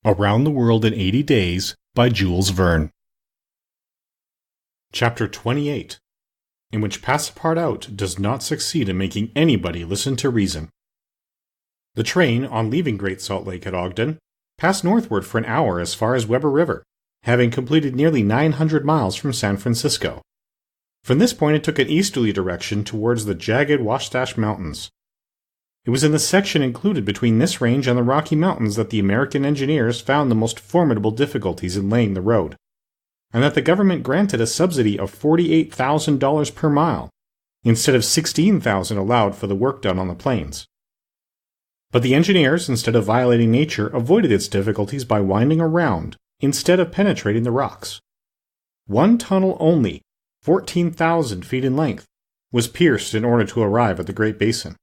Around the World in 80 Days by Jules Verne. Chapter 28, in which Passepartout does not succeed in making anybody listen to reason. The train, on leaving Great Salt Lake at Ogden, passed northward for an hour as far as Weber River, having completed nearly 900 miles from San Francisco. From this point it took an easterly direction towards the jagged Wasatch Mountains. It was in the section included between this range and the Rocky Mountains that the American engineers found the most formidable difficulties in laying the road, and that the government granted a subsidy of $48,000 per mile, instead of $16,000 allowed for the work done on the plains. But the engineers, instead of violating nature, avoided its difficulties by winding around, instead of penetrating the rocks. One tunnel only, 14,000 feet in length, was pierced in order to arrive at the Great Basin.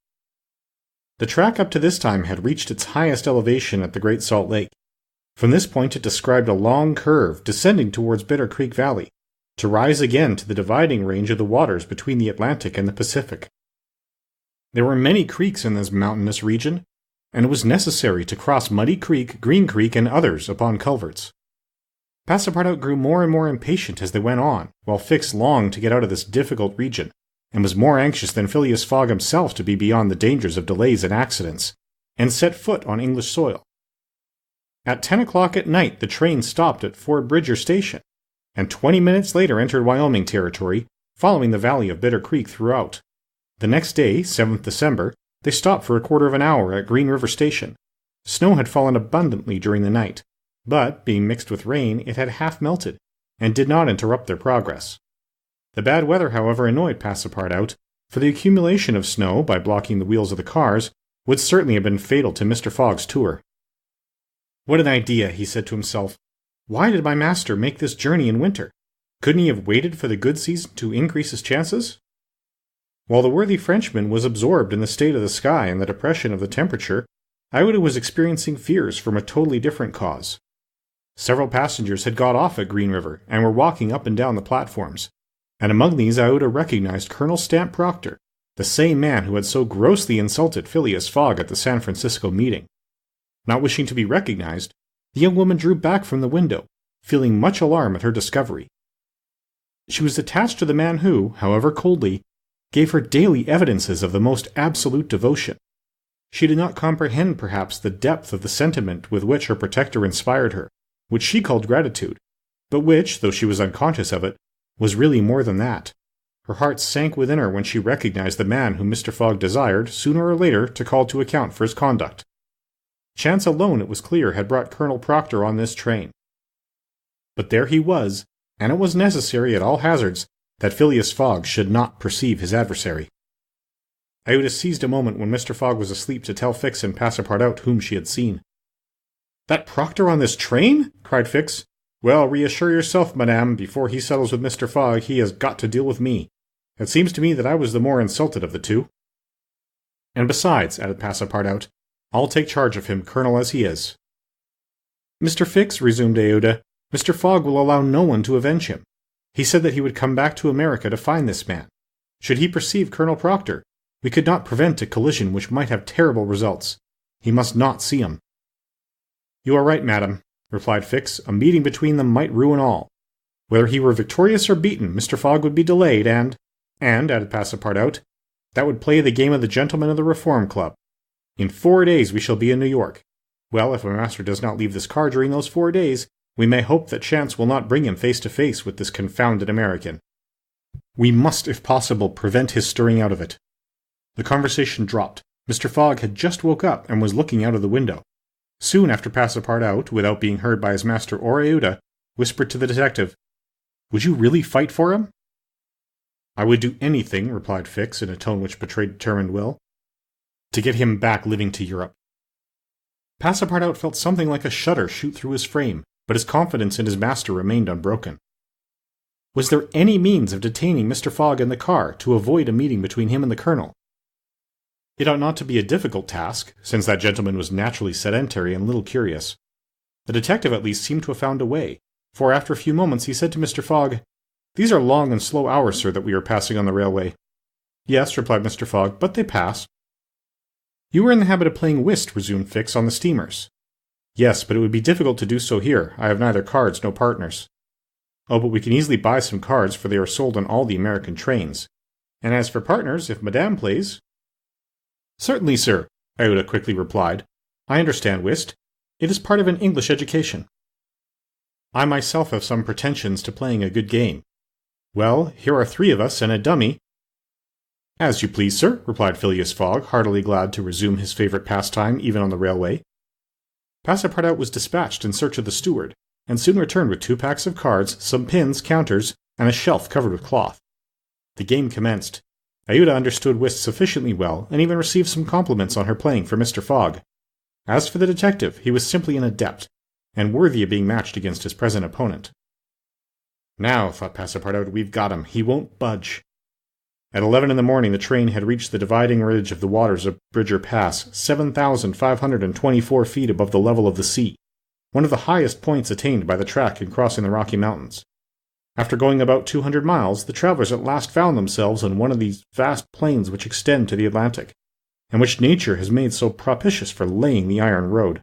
The track up to this time had reached its highest elevation at the Great Salt Lake. From this point it described a long curve descending towards Bitter Creek Valley, to rise again to the dividing range of the waters between the Atlantic and the Pacific. There were many creeks in this mountainous region, and it was necessary to cross Muddy Creek, Green Creek, and others upon culverts. Passepartout grew more and more impatient as they went on, while Fix longed to get out of this difficult region, and was more anxious than Phileas Fogg himself to be beyond the dangers of delays and accidents, and set foot on English soil. At 10 o'clock at night the train stopped at Fort Bridger Station, and 20 minutes later entered Wyoming territory, following the valley of Bitter Creek throughout. The next day, 7th December, they stopped for a quarter of an hour at Green River Station. Snow had fallen abundantly during the night, but, being mixed with rain, it had half melted, and did not interrupt their progress. The bad weather, however, annoyed Passepartout, for the accumulation of snow, by blocking the wheels of the cars, would certainly have been fatal to Mr. Fogg's tour. "What an idea," he said to himself. "Why did my master make this journey in winter? Couldn't he have waited for the good season to increase his chances?" While the worthy Frenchman was absorbed in the state of the sky and the depression of the temperature, Iota was experiencing fears from a totally different cause. Several passengers had got off at Green River and were walking up and down the platforms, and among these Iota recognized Colonel Stamp Proctor, the same man who had so grossly insulted Phileas Fogg at the San Francisco meeting. Not wishing to be recognized, the young woman drew back from the window, feeling much alarm at her discovery. She was attached to the man who, however coldly, gave her daily evidences of the most absolute devotion. She did not comprehend, perhaps, the depth of the sentiment with which her protector inspired her, which she called gratitude, but which, though she was unconscious of it, was really more than that. Her heart sank within her when she recognized the man whom Mr. Fogg desired, sooner or later, to call to account for his conduct. Chance alone, it was clear, had brought Colonel Proctor on this train. But there he was, and it was necessary, at all hazards, that Phileas Fogg should not perceive his adversary. Iota seized a moment when Mr. Fogg was asleep to tell Fix and Passepartout whom she had seen. "That Proctor on this train?" cried Fix. "Well, reassure yourself, madame, before he settles with Mr. Fogg, he has got to deal with me. It seems to me that I was the more insulted of the two." "And besides," added Passepartout, "I'll take charge of him, colonel as he is." "Mr. Fix," resumed Iota, "Mr. Fogg will allow no one to avenge him. He said that he would come back to America to find this man. Should he perceive Colonel Proctor, we could not prevent a collision which might have terrible results. He must not see him." "You are right, madam," replied Fix. "A meeting between them might ruin all. Whether he were victorious or beaten, Mr. Fogg would be delayed, and, added Passepartout, that would play the game of the gentlemen of the Reform Club. In 4 days we shall be in New York. Well, if my master does not leave this car during those 4 days, we may hope that chance will not bring him face to face with this confounded American. We must, if possible, prevent his stirring out of it." The conversation dropped. Mr. Fogg had just woke up and was looking out of the window. Soon after Passepartout, without being heard by his master or Iota, whispered to the detective, "Would you really fight for him?" "I would do anything," replied Fix, in a tone which betrayed determined will, "to get him back living to Europe." Passepartout felt something like a shudder shoot through his frame, but his confidence in his master remained unbroken. Was there any means of detaining Mr. Fogg in the car to avoid a meeting between him and the colonel? It ought not to be a difficult task, since that gentleman was naturally sedentary and little curious. The detective at least seemed to have found a way, for after a few moments he said to Mr. Fogg, "These are long and slow hours, sir, that we are passing on the railway." "Yes," replied Mr. Fogg, "but they pass." "You were in the habit of playing whist," resumed Fix, "on the steamers." Yes, but it would be difficult to do so here. I have neither cards nor partners. Oh, but we can easily buy some cards, for they are sold on all the American trains. And as for partners, if Madame plays... Certainly, sir, Iota quickly replied. I understand whist. It is part of an English education. I myself have some pretensions to playing a good game. Well, here are 3 of us and a dummy. As you please, sir, replied Phileas Fogg, heartily glad to resume his favorite pastime even on the railway. Passepartout was dispatched in search of the steward, and soon returned with 2 packs of cards, some pins, counters, and a shelf covered with cloth. The game commenced. Iota understood whist sufficiently well, and even received some compliments on her playing for Mr. Fogg. As for the detective, he was simply an adept, and worthy of being matched against his present opponent. Now, thought Passepartout, we've got him. He won't budge. At 11 in the morning, the train had reached the dividing ridge of the waters of Bridger Pass, 7,524 feet above the level of the sea, one of the highest points attained by the track in crossing the Rocky Mountains. After going about 200 miles, the travelers at last found themselves on one of these vast plains which extend to the Atlantic, and which nature has made so propitious for laying the iron road.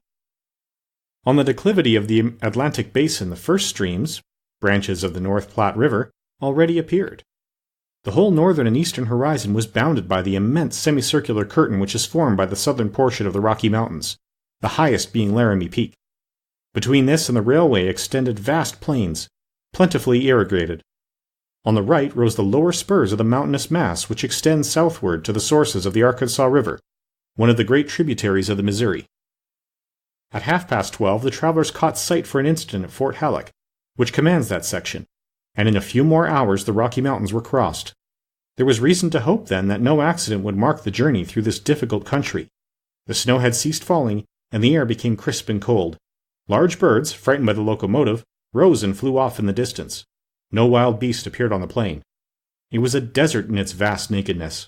On the declivity of the Atlantic basin, the first streams, branches of the North Platte River, already appeared. The whole northern and eastern horizon was bounded by the immense semicircular curtain which is formed by the southern portion of the Rocky Mountains, the highest being Laramie Peak. Between this and the railway extended vast plains, plentifully irrigated. On the right rose the lower spurs of the mountainous mass which extends southward to the sources of the Arkansas River, one of the great tributaries of the Missouri. At 12:30 the travelers caught sight for an instant of Fort Halleck, which commands that section, and in a few more hours the Rocky Mountains were crossed. There was reason to hope, then, that no accident would mark the journey through this difficult country. The snow had ceased falling, and the air became crisp and cold. Large birds, frightened by the locomotive, rose and flew off in the distance. No wild beast appeared on the plain. It was a desert in its vast nakedness.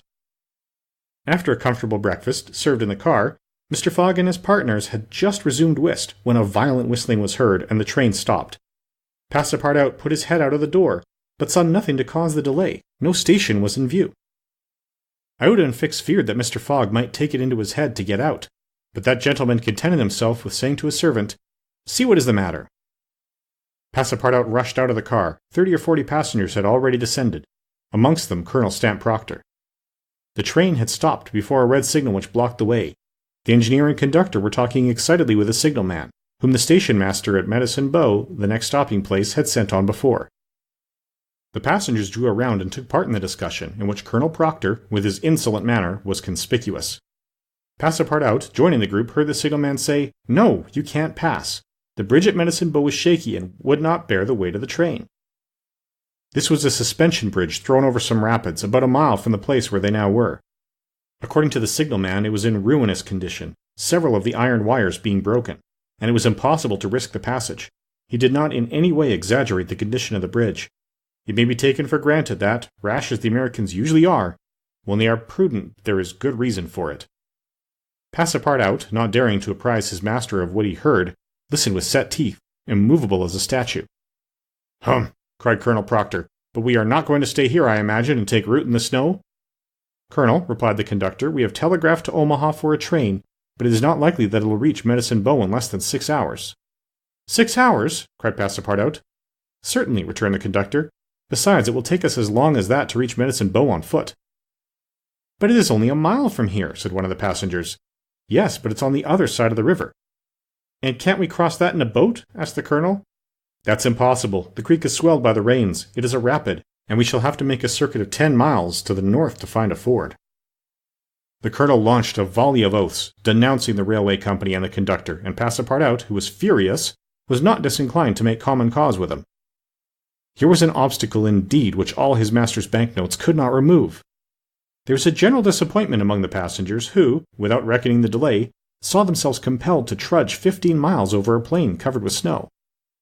After a comfortable breakfast, served in the car, Mr. Fogg and his partners had just resumed whist when a violent whistling was heard and the train stopped. Passepartout put his head out of the door, but saw nothing to cause the delay. No station was in view. Iota and Fix feared that Mr. Fogg might take it into his head to get out, but that gentleman contented himself with saying to his servant, "See what is the matter." Passepartout rushed out of the car. 30 or 40 passengers had already descended, amongst them Colonel Stamp Proctor. The train had stopped before a red signal which blocked the way. The engineer and conductor were talking excitedly with a signalman, whom the station master at Medicine Bow, the next stopping place, had sent on before. The passengers drew around and took part in the discussion, in which Colonel Proctor, with his insolent manner, was conspicuous. Passepartout, joining the group, heard the signalman say, "No, you can't pass. The bridge at Medicine Bow was shaky and would not bear the weight of the train." This was a suspension bridge thrown over some rapids, about a mile from the place where they now were. According to the signalman, it was in ruinous condition, several of the iron wires being broken, and it was impossible to risk the passage. He did not in any way exaggerate the condition of the bridge. It may be taken for granted that, rash as the Americans usually are, when they are prudent there is good reason for it. Passepartout, not daring to apprise his master of what he heard, listened with set teeth, immovable as a statue. "Hum!" cried Colonel Proctor, "but we are not going to stay here, I imagine, and take root in the snow?" "Colonel," replied the conductor, "we have telegraphed to Omaha for a train, but it is not likely that it will reach Medicine Bow in less than 6 hours." "6 hours?" cried Passepartout. "Certainly," returned the conductor. "Besides, it will take us as long as that to reach Medicine Bow on foot." "But it is only a mile from here," said one of the passengers. "Yes, but it's on the other side of the river." "And can't we cross that in a boat?" asked the colonel. "That's impossible. The creek is swelled by the rains. It is a rapid, and we shall have to make a circuit of 10 miles to the north to find a ford." The colonel launched a volley of oaths, denouncing the railway company and the conductor, and Passepartout, who was furious, was not disinclined to make common cause with him. Here was an obstacle indeed which all his master's banknotes could not remove. There was a general disappointment among the passengers who, without reckoning the delay, saw themselves compelled to trudge 15 miles over a plain covered with snow.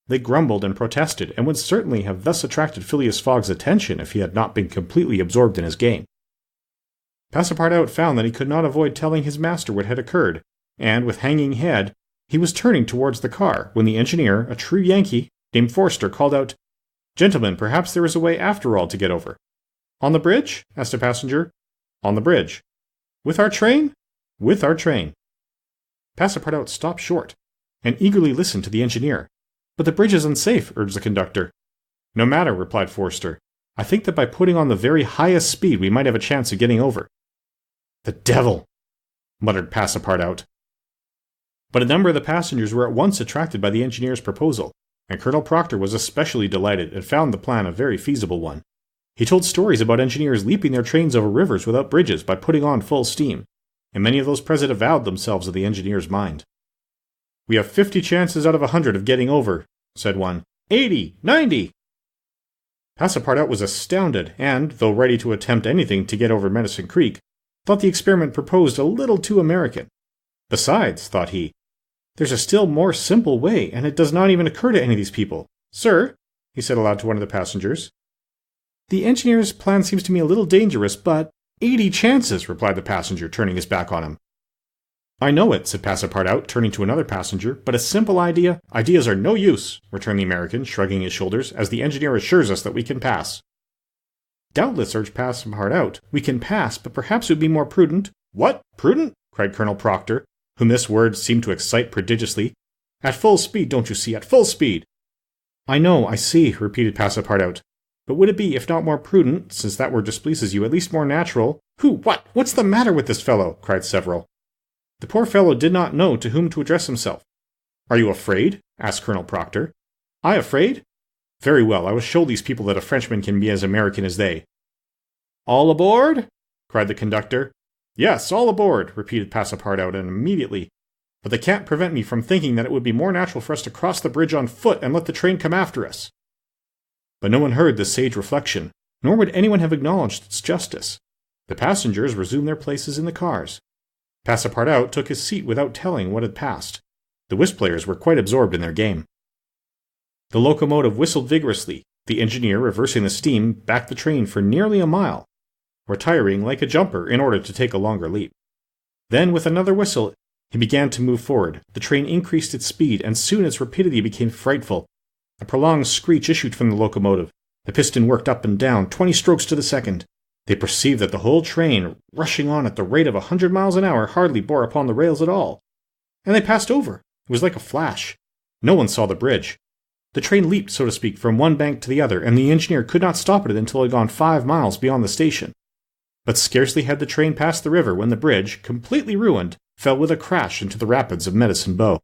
They grumbled and protested, and would certainly have thus attracted Phileas Fogg's attention if he had not been completely absorbed in his game. Passepartout found that he could not avoid telling his master what had occurred, and, with hanging head, he was turning towards the car, when the engineer, a true Yankee, named Forster, called out, "Gentlemen, perhaps there is a way after all to get over." "On the bridge?" asked a passenger. "On the bridge." "With our train?" "With our train." Passepartout stopped short. and eagerly listened to the engineer. "But the bridge is unsafe," urged the conductor. "No matter," replied Forster. "I think that by putting on the very highest speed we might have a chance of getting over." "The devil!" muttered Passepartout. But a number of the passengers were at once attracted by the engineer's proposal, and Colonel Proctor was especially delighted and found the plan a very feasible one. He told stories about engineers leaping their trains over rivers without bridges by putting on full steam, and many of those present avowed themselves of the engineer's mind. "We have 50 chances out of 100 of getting over," said one. 80! 90! Passepartout was astounded, and, though ready to attempt anything to get over Medicine Creek, thought the experiment proposed a little too American. "Besides," thought he, "there's a still more simple way, and it does not even occur to any of these people. Sir," he said aloud to one of the passengers, "the engineer's plan seems to me a little dangerous, but 80 chances," replied the passenger, turning his back on him. "I know it," said Passepartout, turning to another passenger, "but a simple ideas are no use," returned the American, shrugging his shoulders, "as the engineer assures us that we can pass." "Doubtless," urged Passepartout, "we can pass, but perhaps it would be more prudent—" "What? Prudent?" cried Colonel Proctor, whom this word seemed to excite prodigiously. "At full speed, don't you see? At full speed!" "I know, I see," repeated Passepartout. "But would it be, if not more prudent, since that word displeases you, at least more natural—" "Who? What? What's the matter with this fellow?" cried several. The poor fellow did not know to whom to address himself. "Are you afraid?" asked Colonel Proctor. "I afraid? Very well, I will show these people that a Frenchman can be as American as they." "All aboard?" cried the conductor. "Yes, all aboard," repeated Passepartout, and immediately. "But they can't prevent me from thinking that it would be more natural for us to cross the bridge on foot and let the train come after us." But no one heard this sage reflection, nor would anyone have acknowledged its justice. The passengers resumed their places in the cars. Passepartout took his seat without telling what had passed. The whist players were quite absorbed in their game. The locomotive whistled vigorously. The engineer, reversing the steam, backed the train for nearly a mile, retiring like a jumper in order to take a longer leap. Then, with another whistle, he began to move forward. The train increased its speed, and soon its rapidity became frightful. A prolonged screech issued from the locomotive. The piston worked up and down, 20 strokes to the second. They perceived that the whole train, rushing on at the rate of 100 miles an hour, hardly bore upon the rails at all. And they passed over. It was like a flash. No one saw the bridge. The train leaped, so to speak, from one bank to the other, and the engineer could not stop it until it had gone 5 miles beyond the station. But scarcely had the train passed the river when the bridge, completely ruined, fell with a crash into the rapids of Medicine Bow.